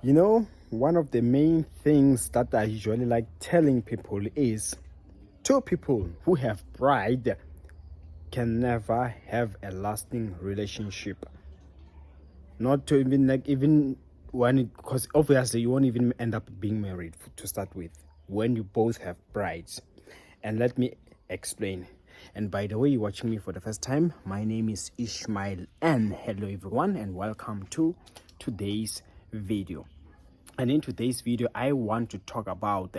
You know, one of the main things that I usually like telling people is two people who have pride can never have a lasting relationship. Not to even even when because obviously you won't even end up being married to start with when you both have brides. And let me explain. And by the way, you're watching me for the first time, my name is Ishmael, and hello everyone, and welcome to today's video. And in today's video, I want to talk about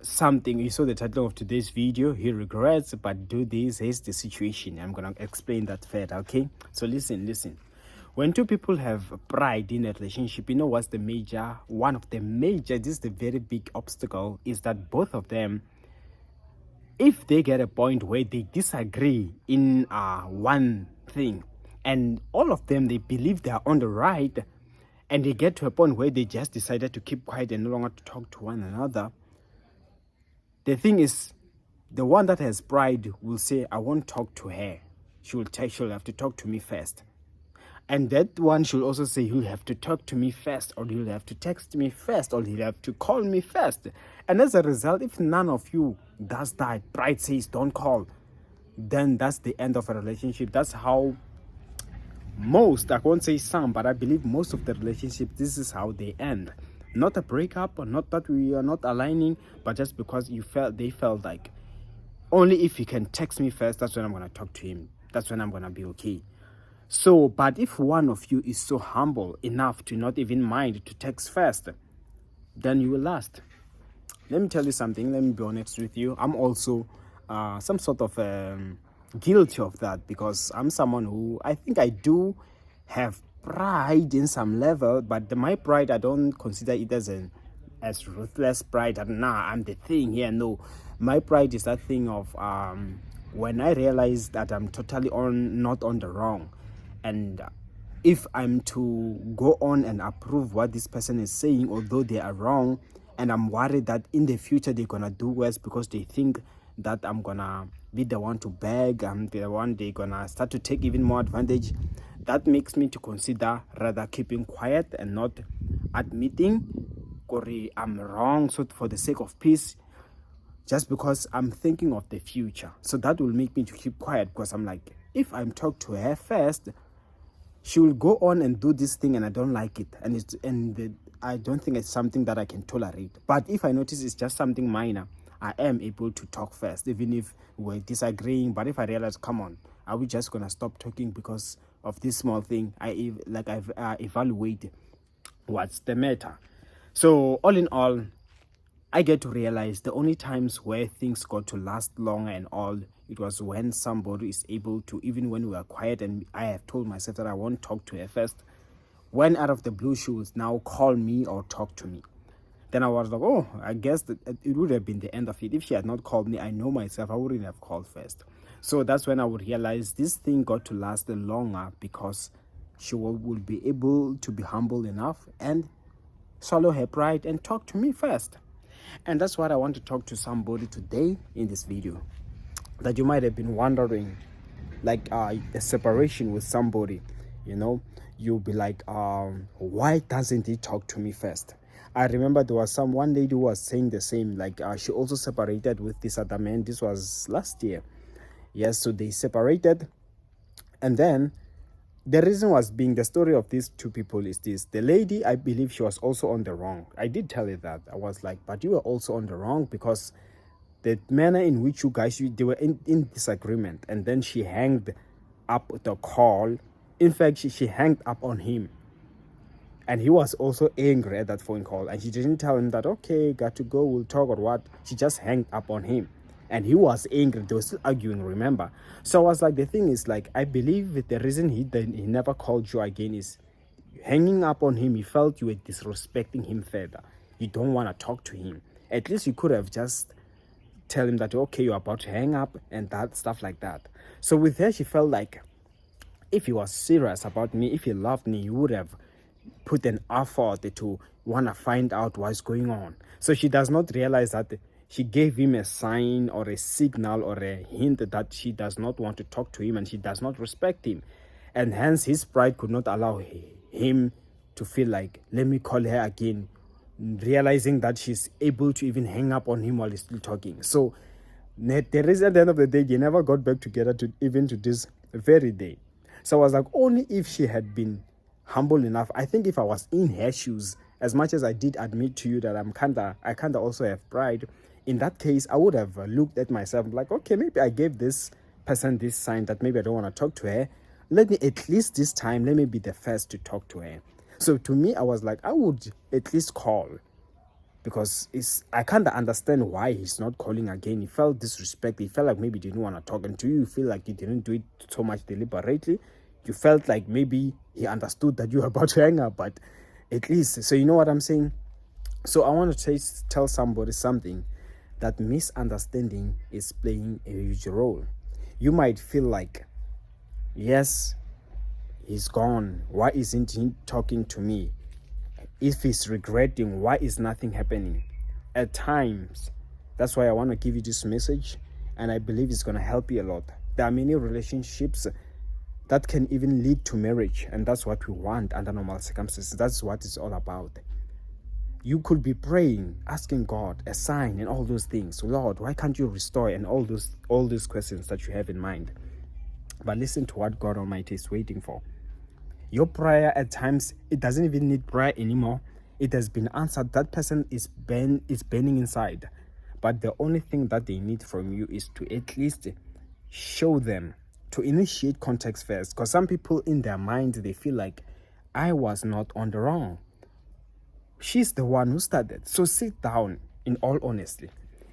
something. You saw the title of today's video, he regrets but do this. Here's the situation. I'm gonna explain that further. Okay, so listen. When two people have pride in a relationship, you know what's the one of the major, this is the very big obstacle, is that both of them, if they get a point where they disagree in one thing, and all of them, they believe they are on the right, and they get to a point where they just decided to keep quiet and no longer to talk to one another. The thing is, the one that has pride will say, I won't talk to her. She'll have to talk to me first. And that one should also say, you'll have to talk to me first, or you'll have to text me first, or you'll have to call me first. And as a result, if none of you does that, pride says don't call, then that's the end of a relationship. That's how most, I won't say some, but I believe most of the relationships, this is how they end. Not a breakup, or not that we are not aligning, but just because they felt like, only if he can text me first, that's when I'm going to talk to him. That's when I'm going to be okay. So, but if one of you is so humble enough to not even mind to text first, then you will last. Let me tell you something. Let me be honest with you. I'm also some sort of guilty of that, because I'm someone who, I think I do have pride in some level, but my pride, I don't consider it as ruthless pride. I'm the thing here. No, my pride is that thing of when I realize that I'm totally not on the wrong, and if I'm to go on and approve what this person is saying, although they are wrong, and I'm worried that in the future they're gonna do worse because they think that I'm gonna be the one to beg, I'm the one they're gonna start to take even more advantage, that makes me to consider rather keeping quiet and not admitting Corey, I'm wrong, so for the sake of peace, just because I'm thinking of the future. So that will make me to keep quiet, because I'm like, if I'm talk to her first, she will go on and do this thing and I don't like it, and I don't think it's something that I can tolerate. But if I notice it's just something minor, I am able to talk first, even if we're disagreeing. But if I realize, come on, are we just gonna stop talking because of this small thing, I've evaluate what's the matter. So all in all, I get to realize the only times where things got to last longer and all, it was when somebody is able to, even when we are quiet and I have told myself that I won't talk to her first, when out of the blue she would now call me or talk to me. Then I was like, oh, I guess that it would have been the end of it. If she had not called me, I know myself, I wouldn't have called first. So that's when I would realize this thing got to last longer, because she will be able to be humble enough and swallow her pride and talk to me first. And that's what I want to talk to somebody today in this video, that you might have been wondering, like a separation with somebody, you'll be like, why doesn't he talk to me first? I remember there was one lady who was saying the same, like she also separated with this other man. This was last year. Yes, so they separated, and then the reason was being, the story of these two people is this. The lady, I believe she was also on the wrong. I did tell her that. I was like, but you were also on the wrong, because the manner in which you guys, they were in disagreement, and then she hanged up the call. In fact, she hanged up on him, and he was also angry at that phone call, and she didn't tell him that, okay, got to go, we'll talk or what. She just hanged up on him, and he was angry. They were still arguing, remember? So I was like, the thing is, like, I believe the reason he never called you again is hanging up on him. He felt you were disrespecting him further. You don't want to talk to him. At least you could have just tell him that, okay, you're about to hang up, and that stuff like that. So with her, she felt like if he was serious about me, if he loved me, he would have put an effort to want to find out what's going on. So she does not realize that she gave him a sign or a signal or a hint that she does not want to talk to him and she does not respect him. And hence his pride could not allow him to feel like, let me call her again, realizing that she's able to even hang up on him while he's still talking. So the reason at the end of the day, they never got back together to even to this very day. So I was like, only if she had been humble enough. I think if I was in her shoes, as much as I did admit to you that I kinda also have pride, in that case, I would have looked at myself like, okay, maybe I gave this person this sign that maybe I don't want to talk to her. Let me at least this time, let me be the first to talk to her. So to me, I was like, I would at least call, because I kind of understand why he's not calling again. He felt disrespect. He felt like maybe he didn't want to talk. And to you, you feel like he didn't do it so much deliberately. You felt like maybe he understood that you were about to hang up, but at least, so you know what I'm saying? So I want to tell somebody something, that misunderstanding is playing a huge role. You might feel like, yes, he's gone. Why isn't he talking to me? If he's regretting, why is nothing happening? At times, that's why I want to give you this message, and I believe it's going to help you a lot. There are many relationships that can even lead to marriage, and that's what we want under normal circumstances. That's what it's all about. You could be praying, asking God a sign and all those things. Lord, why can't you restore? And all those questions that you have in mind. But listen to what God Almighty is waiting for. Your prayer at times, it doesn't even need prayer anymore. It has been answered. That person is burning inside. But the only thing that they need from you is to at least show them, to initiate context first. Because some people in their mind, they feel like, I was not on the wrong. She's the one who started. So sit down, in all honesty.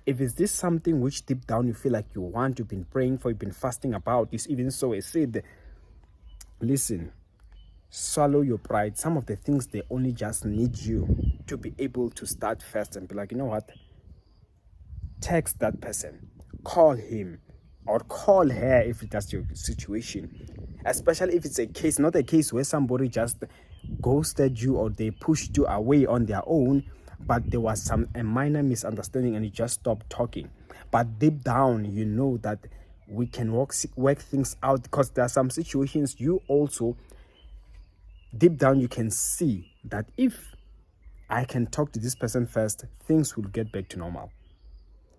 If is this something which deep down you feel like you want, you've been praying for, you've been fasting about, you even sow a seed, listen, swallow your pride. Some of the things, they only just need you to be able to start first and be like, you know what? Text that person, call him, or call her if that's your situation. Especially if it's a case, not a case where somebody just ghosted you or they pushed you away on their own, but there was a minor misunderstanding and you just stopped talking. But deep down, you know that we can work things out, because there are some situations you also, deep down, you can see that if I can talk to this person first, things will get back to normal.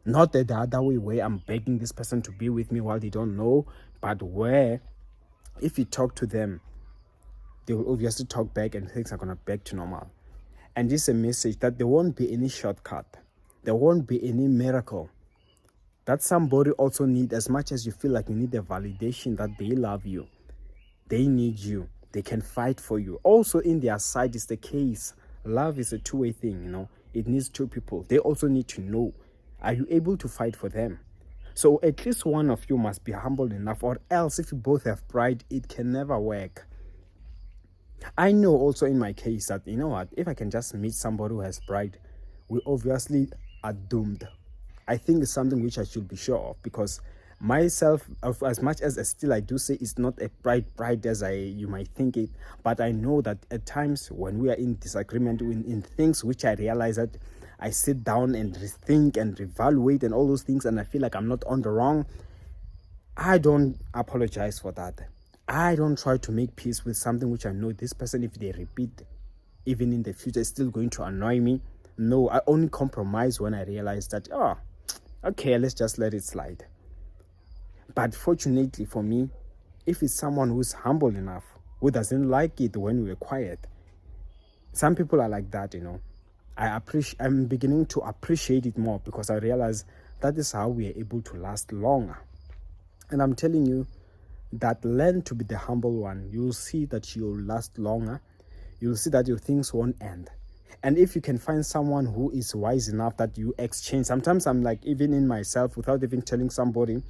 Not the other way where I'm begging this person to be with me while they don't know, but where if you talk to them, they will obviously talk back and things are going to back to normal. And this is a message that there won't be any shortcut. There won't be any miracle. That somebody also need, as much as you feel like you need the validation that they love you, they need you. They can fight for you. Also in their side is the case. Love is a two-way thing, you know. It needs two people. They also need to know, are you able to fight for them? So at least one of you must be humble enough, or else if you both have pride, it can never work. I know also in my case that, you know what, if I can just meet somebody who has pride, we obviously are doomed. I think it's something which I should be sure of, because myself, as much as still I do say it's not a pride as you might think it, but I know that at times when we are in disagreement in things which I realize that I sit down and rethink and reevaluate and all those things, and I feel like I'm not on the wrong, I don't apologize for that. I don't try to make peace with something which I know this person, if they repeat, even in the future, is still going to annoy me. No, I only compromise when I realize that, okay, let's just let it slide. But fortunately for me, if it's someone who's humble enough, who doesn't like it when we're quiet, some people are like that, you know. I'm beginning to appreciate it more, because I realize that is how we are able to last longer. And I'm telling you that learn to be the humble one. You'll see that you'll last longer. You'll see that your things won't end. And if you can find someone who is wise enough that you exchange, sometimes I'm like, even in myself, without even telling somebody,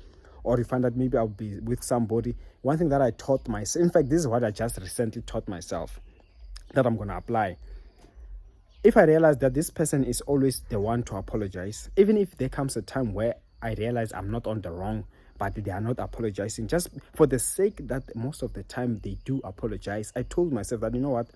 or you find that maybe I'll be with somebody, one thing that I taught myself, in fact, this is what I just recently taught myself, that I'm going to apply. If I realize that this person is always the one to apologize, even if there comes a time where I realize I'm not on the wrong, but they are not apologizing, just for the sake that most of the time they do apologize, I told myself that, you know what,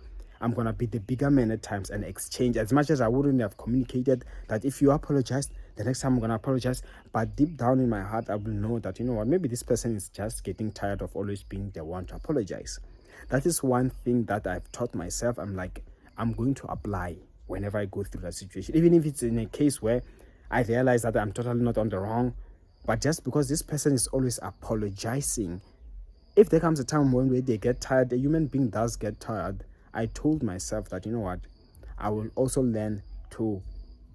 I'm going to be the bigger man at times and exchange, as much as I wouldn't have communicated that if you apologize, the next time I'm going to apologize. But deep down in my heart, I will know that, you know what, maybe this person is just getting tired of always being the one to apologize. That is one thing that I've taught myself. I'm like, I'm going to apply whenever I go through that situation, even if it's in a case where I realize that I'm totally not on the wrong. But just because this person is always apologizing, if there comes a time when they get tired, a human being does get tired. I told myself that, you know what, I will also learn to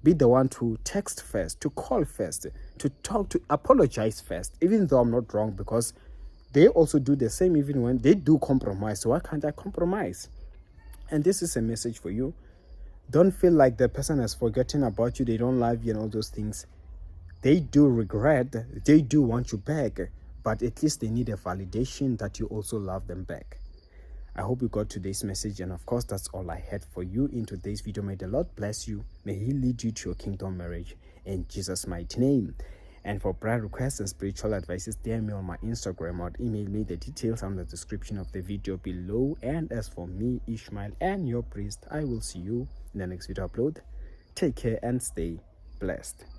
be the one to text first, to call first, to talk, to apologize first, even though I'm not wrong, because they also do the same even when they do compromise. So why can't I compromise? And this is a message for you. Don't feel like the person has forgotten about you, they don't love you and all those things. They do regret, they do want you back, but at least they need a validation that you also love them back. I hope you got today's message, and of course that's all I had for you in today's video. May the Lord bless you. May He lead you to your kingdom marriage in Jesus' mighty name. And for prayer requests and spiritual advices, DM me on my Instagram or email me. The details are in the description of the video below. And as for me, Ishmael, and your priest, I will see you in the next video upload. Take care and stay blessed.